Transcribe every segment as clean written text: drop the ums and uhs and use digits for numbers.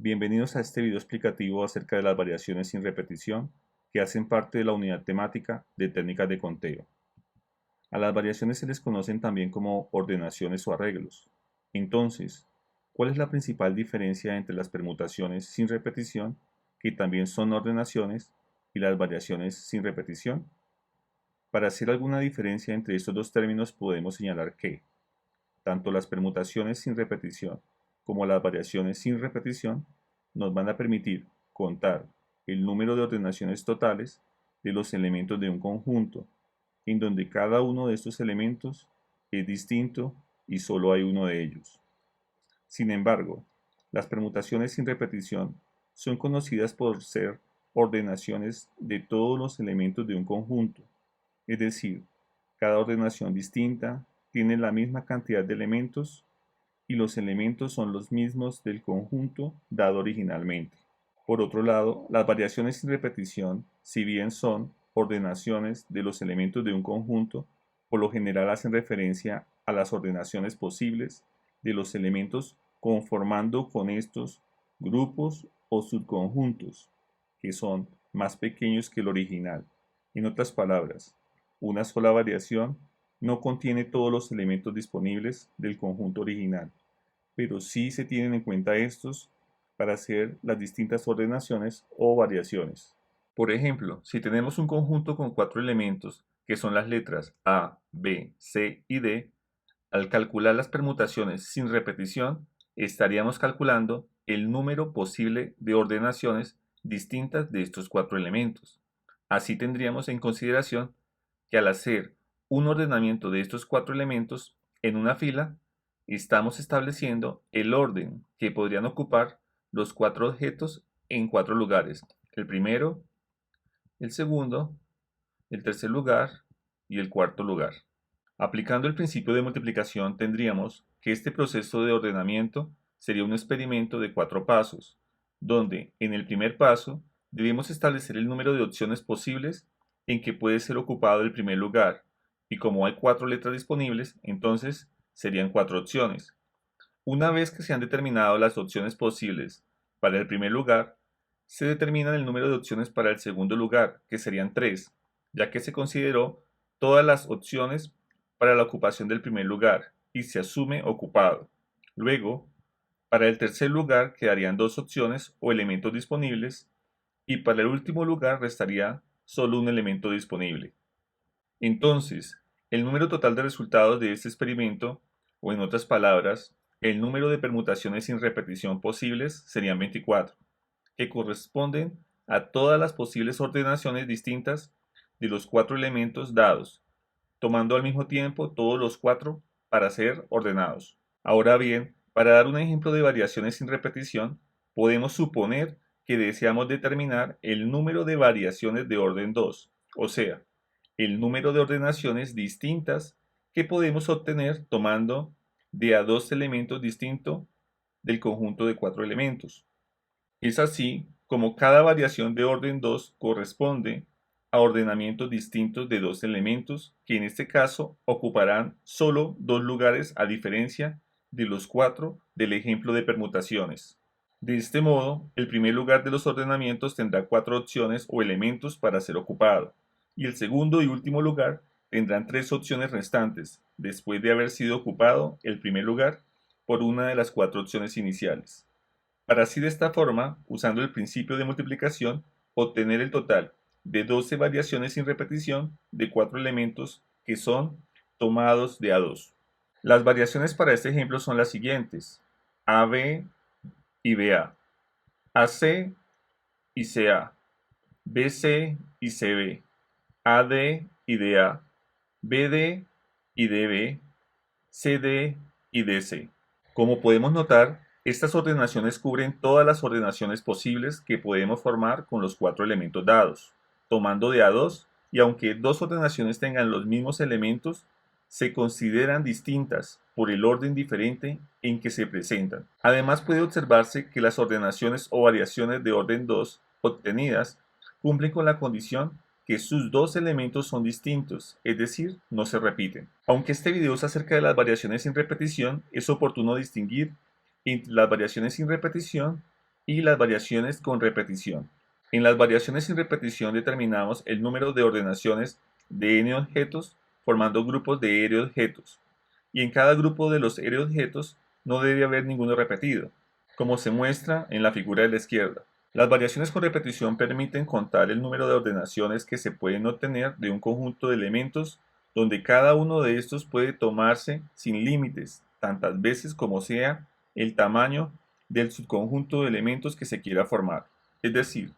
Bienvenidos a este video explicativo acerca de las variaciones sin repetición que hacen parte de la unidad temática de técnicas de conteo. A las variaciones se les conocen también como ordenaciones o arreglos. Entonces, ¿cuál es la principal diferencia entre las permutaciones sin repetición, que también son ordenaciones, y las variaciones sin repetición? Para hacer alguna diferencia entre estos dos términos podemos señalar que tanto las permutaciones sin repetición como las variaciones sin repetición nos van a permitir contar el número de ordenaciones totales de los elementos de un conjunto, en donde cada uno de estos elementos es distinto y solo hay uno de ellos. Sin embargo, las permutaciones sin repetición son conocidas por ser ordenaciones de todos los elementos de un conjunto, es decir, cada ordenación distinta tiene la misma cantidad de elementos y los elementos son los mismos del conjunto dado originalmente. Por otro lado, las variaciones sin repetición, si bien son ordenaciones de los elementos de un conjunto, por lo general hacen referencia a las ordenaciones posibles de los elementos conformando con estos grupos o subconjuntos, que son más pequeños que el original. En otras palabras, una sola variación no contiene todos los elementos disponibles del conjunto original, pero sí se tienen en cuenta estos para hacer las distintas ordenaciones o variaciones. Por ejemplo, si tenemos un conjunto con 4 elementos, que son las letras A, B, C y D, al calcular las permutaciones sin repetición, estaríamos calculando el número posible de ordenaciones distintas de estos 4 elementos. Así tendríamos en consideración que al hacer un ordenamiento de estos 4 elementos en una fila, estamos estableciendo el orden que podrían ocupar los 4 objetos en 4 lugares: el primero, el segundo, el tercer lugar y el cuarto lugar. Aplicando el principio de multiplicación, tendríamos que este proceso de ordenamiento sería un experimento de 4 pasos, donde en el primer paso debemos establecer el número de opciones posibles en que puede ser ocupado el primer lugar, y como hay 4 letras disponibles, entonces serían 4 opciones. Una vez que se han determinado las opciones posibles para el primer lugar, se determina el número de opciones para el segundo lugar, que serían 3, ya que se consideró todas las opciones para la ocupación del primer lugar y se asume ocupado. Luego, para el tercer lugar quedarían 2 opciones o elementos disponibles y para el último lugar restaría solo un elemento disponible. Entonces, el número total de resultados de este experimento, o en otras palabras, el número de permutaciones sin repetición posibles serían 24, que corresponden a todas las posibles ordenaciones distintas de los 4 elementos dados, tomando al mismo tiempo todos los 4 para ser ordenados. Ahora bien, para dar un ejemplo de variaciones sin repetición, podemos suponer que deseamos determinar el número de variaciones de orden 2, o sea, el número de ordenaciones distintas que podemos obtener tomando de a 2 elementos distintos del conjunto de 4 elementos. Es así como cada variación de orden 2 corresponde a ordenamientos distintos de 2 elementos, que en este caso ocuparán solo 2 lugares a diferencia de los 4 del ejemplo de permutaciones. De este modo, el primer lugar de los ordenamientos tendrá 4 opciones o elementos para ser ocupado, y el segundo y último lugar tendrán 3 opciones restantes, después de haber sido ocupado el primer lugar por una de las 4 opciones iniciales, para así de esta forma, usando el principio de multiplicación, obtener el total de 12 variaciones sin repetición de 4 elementos que son tomados de A2. Las variaciones para este ejemplo son las siguientes: AB y BA, AC y CA, BC y CB, AD y DA, BD y DB, CD y DC. Como podemos notar, estas ordenaciones cubren todas las ordenaciones posibles que podemos formar con los 4 elementos dados, tomando de A2, y aunque 2 ordenaciones tengan los mismos elementos, se consideran distintas por el orden diferente en que se presentan. Además, puede observarse que las ordenaciones o variaciones de orden 2 obtenidas cumplen con la condición que sus 2 elementos son distintos, es decir, no se repiten. Aunque este video es acerca de las variaciones sin repetición, es oportuno distinguir entre las variaciones sin repetición y las variaciones con repetición. En las variaciones sin repetición determinamos el número de ordenaciones de n objetos formando grupos de r objetos, y en cada grupo de los r objetos no debe haber ninguno repetido, como se muestra en la figura de la izquierda. Las variaciones con repetición permiten contar el número de ordenaciones que se pueden obtener de un conjunto de elementos donde cada uno de estos puede tomarse sin límites, tantas veces como sea el tamaño del subconjunto de elementos que se quiera formar. Es decir,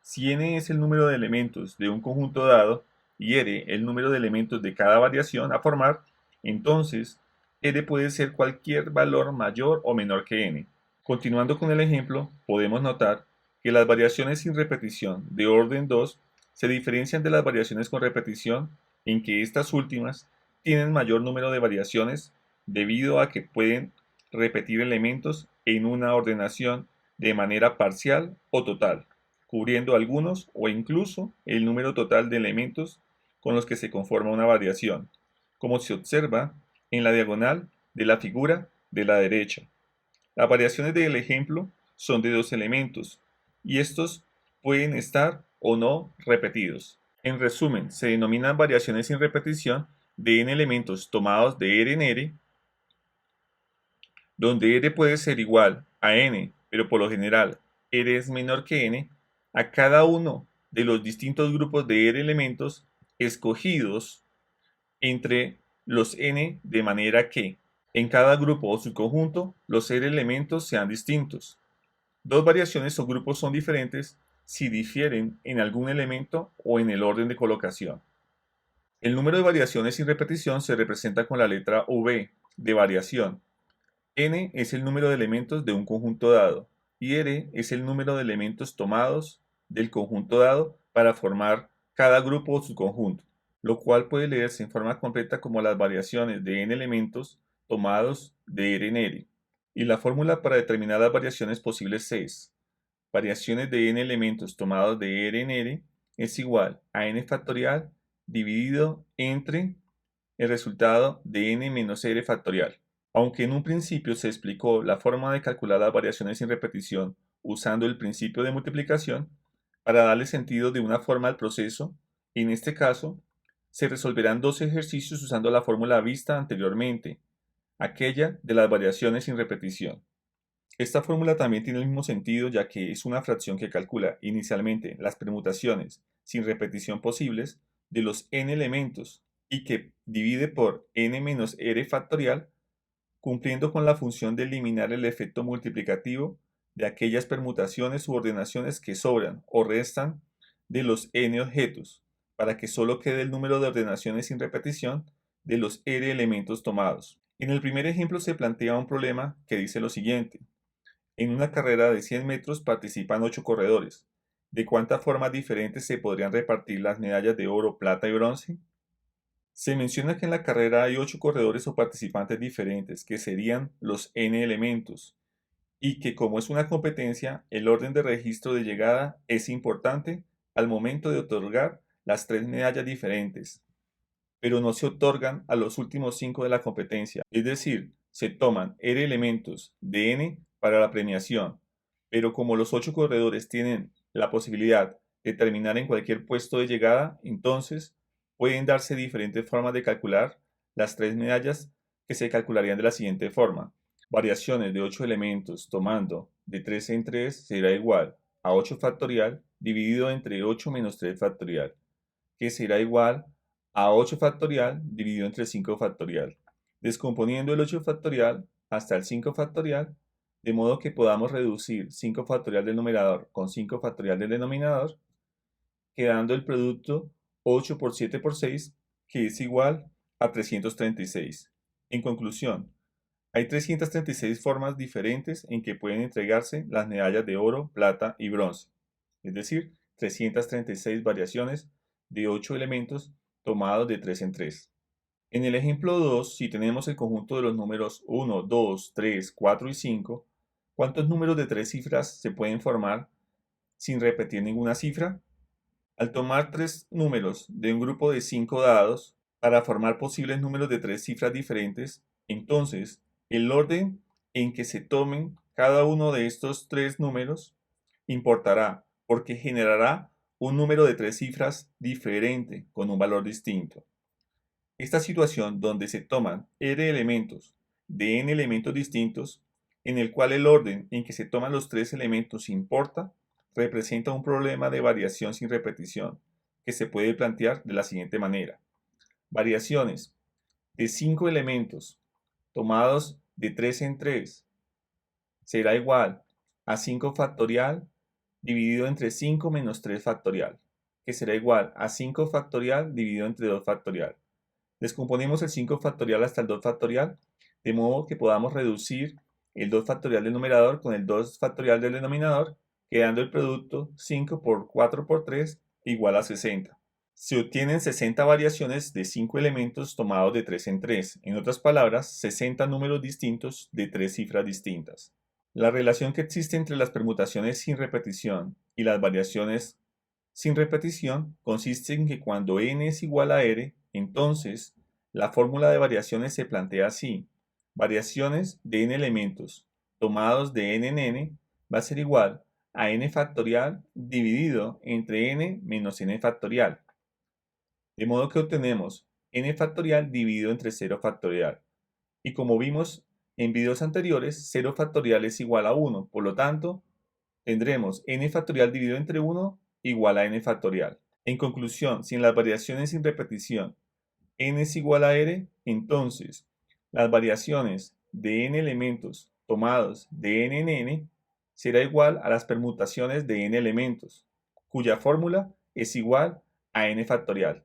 si n es el número de elementos de un conjunto dado y r el número de elementos de cada variación a formar, entonces r puede ser cualquier valor mayor o menor que n. Continuando con el ejemplo, podemos notar que las variaciones sin repetición de orden 2 se diferencian de las variaciones con repetición en que estas últimas tienen mayor número de variaciones debido a que pueden repetir elementos en una ordenación de manera parcial o total, cubriendo algunos o incluso el número total de elementos con los que se conforma una variación, como se observa en la diagonal de la figura de la derecha. Las variaciones del ejemplo son de dos elementos, y estos pueden estar o no repetidos. En resumen, se denominan variaciones sin repetición de n elementos tomados de r en r, donde r puede ser igual a n, pero por lo general r es menor que n, a cada uno de los distintos grupos de r elementos escogidos entre los n, de manera que en cada grupo o subconjunto los r elementos sean distintos. Dos variaciones o grupos son diferentes si difieren en algún elemento o en el orden de colocación. El número de variaciones sin repetición se representa con la letra V de variación. N es el número de elementos de un conjunto dado y R es el número de elementos tomados del conjunto dado para formar cada grupo o subconjunto, lo cual puede leerse en forma completa como las variaciones de n elementos tomados de R en R. Y la fórmula para determinar las variaciones posibles es: variaciones de n elementos tomados de R en R es igual a n factorial dividido entre el resultado de n menos r factorial. Aunque en un principio se explicó la forma de calcular las variaciones sin repetición usando el principio de multiplicación, para darle sentido de una forma al proceso, en este caso, se resolverán dos ejercicios usando la fórmula vista anteriormente, aquella de las variaciones sin repetición. Esta fórmula también tiene el mismo sentido, ya que es una fracción que calcula inicialmente las permutaciones sin repetición posibles de los n elementos y que divide por n menos r factorial, cumpliendo con la función de eliminar el efecto multiplicativo de aquellas permutaciones u ordenaciones que sobran o restan de los n objetos, para que solo quede el número de ordenaciones sin repetición de los r elementos tomados. En el primer ejemplo se plantea un problema que dice lo siguiente: en una carrera de 100 metros participan 8 corredores. ¿De cuántas formas diferentes se podrían repartir las medallas de oro, plata y bronce? Se menciona que en la carrera hay 8 corredores o participantes diferentes, que serían los n elementos, y que como es una competencia, el orden de registro de llegada es importante al momento de otorgar las 3 medallas diferentes, pero no se otorgan a los últimos 5 de la competencia, es decir, se toman r elementos de n para la premiación, pero como los 8 corredores tienen la posibilidad de terminar en cualquier puesto de llegada, entonces pueden darse diferentes formas de calcular las 3 medallas, que se calcularían de la siguiente forma: variaciones de 8 elementos tomando de 3 en 3 será igual a 8 factorial dividido entre 8 menos 3 factorial, que será igual a 8 factorial dividido entre 5 factorial, descomponiendo el 8 factorial hasta el 5 factorial, de modo que podamos reducir 5 factorial del numerador con 5 factorial del denominador, quedando el producto 8 por 7 por 6, que es igual a 336. En conclusión, hay 336 formas diferentes en que pueden entregarse las medallas de oro, plata y bronce, es decir, 336 variaciones de 8 elementos tomados de 3 en 3. En el ejemplo 2, si tenemos el conjunto de los números 1, 2, 3, 4 y 5, ¿cuántos números de 3 cifras se pueden formar sin repetir ninguna cifra? Al tomar 3 números de un grupo de 5 dados para formar posibles números de 3 cifras diferentes, entonces el orden en que se tomen cada uno de estos tres números importará porque generará un número de tres cifras diferente con un valor distinto. Esta situación donde se toman r elementos de n elementos distintos, en el cual el orden en que se toman los tres elementos importa, representa un problema de variación sin repetición, que se puede plantear de la siguiente manera. Variaciones de 5 elementos tomados de 3 en 3 será igual a 5 factorial dividido entre 5 menos 3 factorial, que será igual a 5 factorial dividido entre 2 factorial. Descomponemos el 5 factorial hasta el 2 factorial, de modo que podamos reducir el 2 factorial del numerador con el 2 factorial del denominador, quedando el producto 5 por 4 por 3 igual a 60. Se obtienen 60 variaciones de 5 elementos tomados de 3 en 3, en otras palabras, 60 números distintos de 3 cifras distintas. La relación que existe entre las permutaciones sin repetición y las variaciones sin repetición consiste en que cuando n es igual a r, entonces la fórmula de variaciones se plantea así. Variaciones de n elementos tomados de n en n va a ser igual a n factorial dividido entre n menos n factorial. De modo que obtenemos n factorial dividido entre 0 factorial. Y como vimos en videos anteriores, 0 factorial es igual a 1. Por lo tanto, tendremos n factorial dividido entre 1 igual a n factorial. En conclusión, si en las variaciones sin repetición n es igual a r, entonces las variaciones de n elementos tomados de n en n será igual a las permutaciones de n elementos, cuya fórmula es igual a n factorial.